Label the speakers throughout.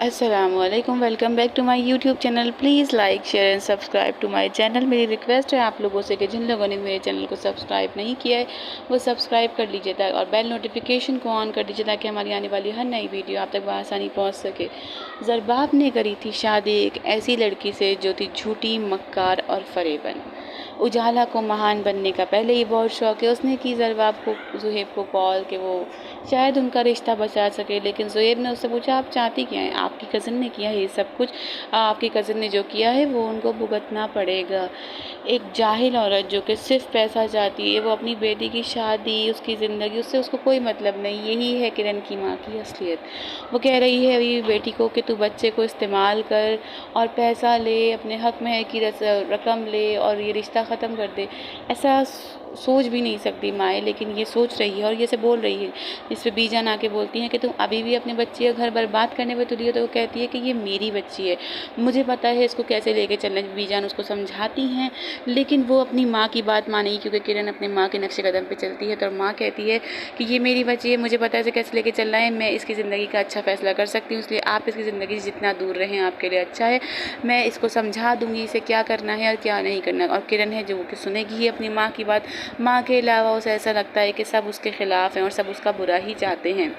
Speaker 1: अस्सलामुअलैकुम, welcome back to my YouTube channel. Please like share and subscribe to my channel. मेरी request है आप लोगों से कि जिन लोगों ने मेरे चैनल को सब्सक्राइब नहीं किया है वो सब्सक्राइब कर लीजिए और बेल नोटिफिकेशन को ऑन कर दीजिए ताकि हमारी आने वाली हर नई वीडियो आप तक बआसानी पहुँच सके। ज़रबाब ने करी थी शादी एक ऐसी लड़की से जो थी झूठी, मक्कार और फरेबन। उजाला को महान बनने का पहले ही बहुत शौक़ है। उसने की ज़रबाब को, ज़ुहैब को कॉल कि वो शायद उनका रिश्ता बचा सके, लेकिन ज़ुहैब ने उससे पूछा आप चाहती क्या हैं? आपकी कज़न ने किया है ये सब कुछ, आपकी कज़न ने जो किया है वो उनको भुगतना पड़ेगा। एक जाहिल औरत जो कि सिर्फ पैसा चाहती है, वो अपनी बेटी की शादी, उसकी ज़िंदगी, उससे उसको कोई मतलब नहीं। यही है किरण की माँ की असलियत। वो कह रही है अभी बेटी को कि तू बच्चे को इस्तेमाल कर और पैसा ले, अपने हक में है कि रकम ले और ये रिश्ता ख़त्म कर दे। ऐसा सोच भी नहीं सकती माएँ, लेकिन ये सोच रही है और ये से बोल रही है। इस पे बीजान आके बोलती हैं कि तुम अभी भी अपने बच्चे का घर बर्बाद करने पे तुली हो। तो वो कहती है कि ये मेरी बच्ची है, मुझे पता है इसको कैसे लेके चलना है। बीजान उसको समझाती हैं, लेकिन वो अपनी माँ की बात मानेगी क्योंकि किरण अपनी माँ के नक्शे कदम पे चलती है। तो माँ कहती है कि ये मेरी बच्ची है, मुझे पता है इसे कैसे लेके चलना है, मैं इसकी ज़िंदगी का अच्छा फ़ैसला कर सकती हूँ, इसलिए आप इसकी ज़िंदगी से जितना दूर रहें आपके लिए अच्छा है। मैं इसको समझा दूँगी इसे क्या करना है और क्या नहीं करना। और किरण है जो कि सुनेगी ही अपनी माँ की बात। माँ के अलावा उसे ऐसा लगता है कि सब उसके ख़िलाफ़ हैं और सब उसका बुरा ही चाहते हैं।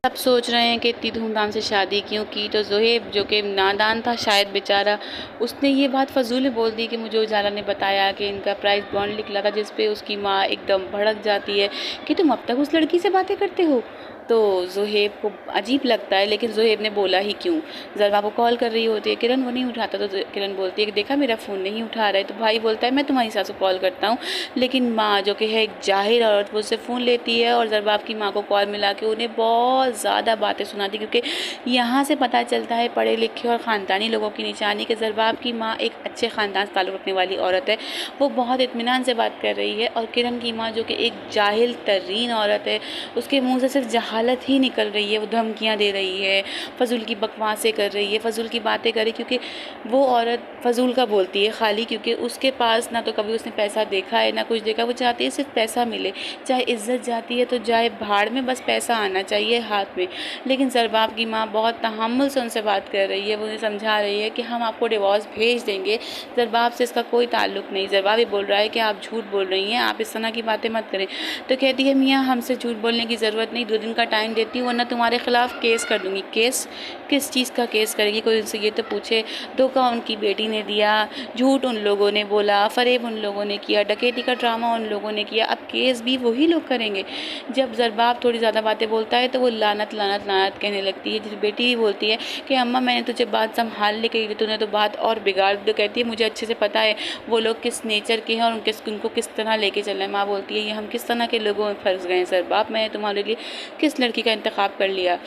Speaker 1: सब सोच रहे हैं कि इतनी धूमधाम से शादी क्यों की। तो ज़ुहैब जो कि नादान था शायद बेचारा, उसने ये बात फ़जूल में बोल दी कि मुझे उजाला ने बताया कि इनका प्राइस बॉन्ड निकला था, जिस पे उसकी माँ एकदम भड़क जाती है कि तुम अब तक उस लड़की से बातें करते हो। तो ज़ुहैब को अजीब लगता है, लेकिन ज़ुहैब ने बोला ही क्यों। ज़रबा को कॉल कर रही होती है, किरण वो नहीं उठाता। तो किरण बोलती है कि देखा मेरा फ़ोन नहीं उठा रहा है। तो भाई बोलता है मैं तुम्हारी सास को कॉल करता हूँ, लेकिन माँ जो कि है एक जाहिल औरत, वो उससे फ़ोन लेती है और ज़रबाब की माँ को कॉल मिला के उन्हें बहुत ज़्यादा बातें सुनाती, क्योंकि यहाँ से पता चलता है पढ़े लिखे और ख़ानदानी लोगों की निशानी कि ज़रबाब की माँ एक अच्छे ख़ानदान से ताल्लुक़ रखने वाली औरत है। वो बहुत इत्मीनान से बात कर रही है। और किरण की माँ जो कि एक जाहिल तरीन औरत है, उसके मुँह से सिर्फ जहालत ही निकल रही है। वो धमकियाँ दे रही है, फ़जूल की बकवासें कर रही है, फ़जूल की बातें कर रही है, क्योंकि वो औरत फ़जूल का बोलती है खाली, क्योंकि उसके पास ना तो कभी उसने पैसा देखा है ना कुछ देखा। वो चाहती है सिर्फ पैसा मिले, चाहे इज़्ज़त जाती है तो जाए भाड़ में, बस पैसा आना चाहिए हाथ में। लेकिन ज़रबाब की माँ बहुत तहम्मुल से उनसे बात कर रही है। वो उन्हें समझा रही है कि हम आपको डिवोर्स भेज देंगे, ज़रबाब से इसका कोई ताल्लुक़ नहीं। ज़रबाब ये बोल रहा है कि आप झूठ बोल रही हैं, आप इस तरह की बातें मत करें। तो कहती है मियाँ हमसे झूठ बोलने की ज़रूरत नहीं, 2 दिन का टाइम देती हूँ वरना तुम्हारे ख़िलाफ़ केस कर दूँगी। केस? किस चीज़ का केस करेगी? कोई उनसे ये तो पूछे। धोखा उनकी बेटी ने दिया, झूठ उन लोगों ने बोला, फ़रेब उन लोगों ने किया, डकैती का ड्रामा उन लोगों ने किया, अब केस भी वही लोग करेंगे। जब ज़रबाब थोड़ी ज़्यादा बातें बोलता है तो वो लानत लानत लानत कहने लगती है। जिस बेटी भी बोलती है कि अम्मा मैंने तुझे बात संभालने के लिए, तूने तो बात और बिगाड़ दी। तो कहती है मुझे अच्छे से पता है वो लोग किस नेचर के हैं और उनको किस तरह लेके चलना है। माँ बोलती है ये हम किस तरह के लोगों में फंस गए हैं ज़रबाब, मैंने तुम्हारे लिए किस लड़की का इंतखाब कर लिया।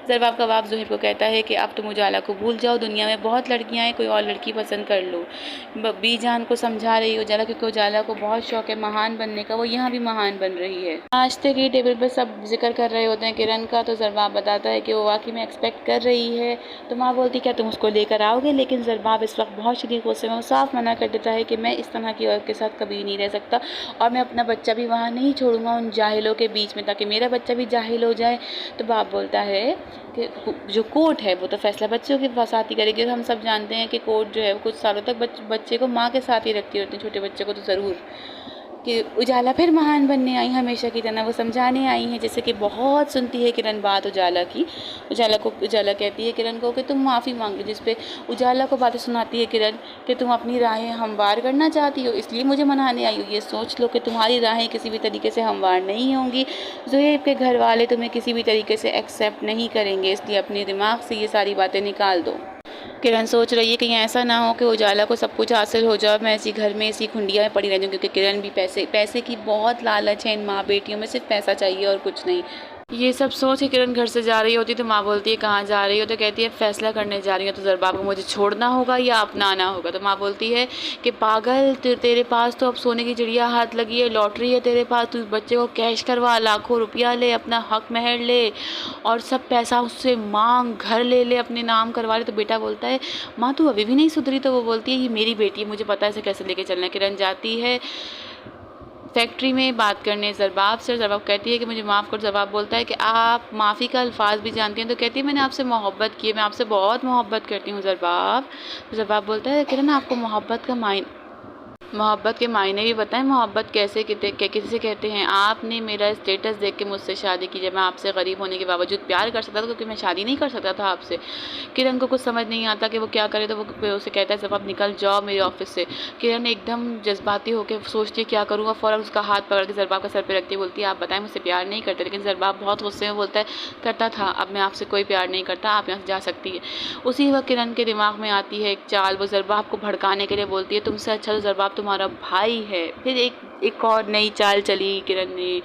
Speaker 1: ज़रबाब का बाप ज़ुहैब को कहता है कि अब तुम उजाला को भूल जाओ, दुनिया में बहुत लड़कियां हैं, कोई और लड़की पसंद कर लो। बीजान को समझा रही है उजाला, क्योंकि उजाला को बहुत शौक़ है महान बनने का, वो यहाँ भी महान बन रही है। नाश्ते की टेबल पर सब जिक्र कर रहे होते हैं किरण का। तो ज़रबाब बताता है कि वो वाकई में एक्सपेक्ट कर रही है। तो माँ बोलती क्या तुम उसको लेकर आओगे? लेकिन ज़रबाब इस वक्त बहुत शदीद गुस्से में, वो साफ मना कर देता है कि मैं इस तरह की औरत के साथ कभी नहीं रह सकता और मैं अपना बच्चा भी वहाँ नहीं छोड़ूंगा उन जाहिलों के बीच में, ताकि मेरा बच्चा भी जाहिल हो जाए। तो बाप बोलता है कि जो कोर्ट है वो तो फैसला बच्चों के साथ ही करेगी। और हम सब जानते हैं कि कोर्ट जो है वो कुछ सालों तक बच्चे को माँ के साथ ही रखती होती है, छोटे बच्चे को तो ज़रूर। कि उजाला फिर महान बनने आई हमेशा की तरह, वो समझाने आई हैं। जैसे कि बहुत सुनती है किरण बात उजाला की। उजाला कहती है किरण को कि तुम माफ़ी मांग लो, जिस पे उजाला को बातें सुनाती है किरण कि तुम अपनी राहें हमवार करना चाहती हो, इसलिए मुझे मनाने आई हो। ये सोच लो कि तुम्हारी राहें किसी भी तरीके से हमवार नहीं होंगी। ज़ुहैब के घर वाले तुम्हें किसी भी तरीके से एक्सेप्ट नहीं करेंगे, इसलिए अपने दिमाग से ये सारी बातें निकाल दो। किरण सोच रही है कि ऐसा ना हो कि उजाला को सब कुछ हासिल हो जाए, मैं इसी घर में इसी खुंडिया में पड़ी रह जाऊँ, क्योंकि किरण भी पैसे की बहुत लालच है। इन माँ बेटियों में सिर्फ पैसा चाहिए और कुछ नहीं। ये सब सोच के किरण घर से जा रही होती तो माँ बोलती है कहाँ जा रही हो? तो कहती है फैसला करने जा रही हो। तो ज़रबाब को मुझे छोड़ना होगा या अपनाना होगा? तो माँ बोलती है कि पागल, तेरे पास तो अब सोने की चिड़िया हाथ लगी है, लॉटरी है तेरे पास, तू बच्चे को कैश करवा, लाखों रुपया ले, अपना हक महर ले और सब पैसा उससे मांग, घर ले अपने नाम करवा ले। तो बेटा बोलता है माँ तू अभी भी नहीं सुधरी? तो वो बोलती है ये मेरी बेटी है, मुझे पता है इसे कैसे लेके चलना है। किरण जाती है, फैक्ट्री में बात करने ज़रबाब से। ज़रबाब कहती है कि मुझे माफ़ करो। ज़रबाब बोलता है कि आप माफ़ी का अल्फाज़ भी जानती हैं? तो कहती है मैंने आपसे मोहब्बत की है, मैं आपसे बहुत मोहब्बत करती हूँ ज़रबाब। ज़रबाब बोलता है किरण आपको मोहब्बत के मायने भी बताएं, मोहब्बत कैसे किसे कहते हैं? आपने मेरा स्टेटस देख के मुझसे शादी की, जब मैं आपसे गरीब होने के बावजूद प्यार कर सकता था, क्योंकि मैं शादी नहीं कर सकता था आपसे। किरण को कुछ समझ नहीं आता कि वो क्या करे, तो वो उसे कहता है ज़रबाब निकल जाओ मेरे ऑफिस से। किरण एकदम जज्बाती होकर सोचती है क्या करूँगा, फ़ौरन उसका हाथ पकड़ के ज़रबाब का सर पे रखती है, बोलती है आप बताएं मुझसे प्यार नहीं करते? लेकिन ज़रबाब बहुत गुस्से में बोलता है करता था, अब मैं आपसे कोई प्यार नहीं करता, आप यहाँ से जा सकती है। उसी वक्त किरण के दिमाग में आती है एक चाल, वो ज़रबाब को भड़काने के लिए बोलती है तुमसे अच्छा तो ज़रबाब तुम्हारा भाई है। फिर एक और नई चाल चली किरण ने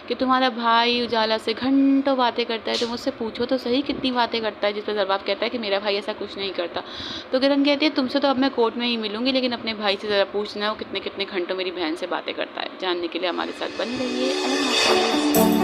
Speaker 1: कि तुम्हारा भाई उजाला से घंटों बातें करता है, तो मुझसे पूछो तो सही कितनी बातें करता है। जिस पर ज़रबाब कहता है कि मेरा भाई ऐसा कुछ नहीं करता। तो किरण कहती है तुमसे तो अब मैं कोर्ट में ही मिलूंगी, लेकिन अपने भाई से ज़रा पूछना वो कितने कितने घंटों मेरी बहन से बातें करता है। जानने के लिए हमारे साथ बनी रहिए। अल्लाह हाफ़िज़।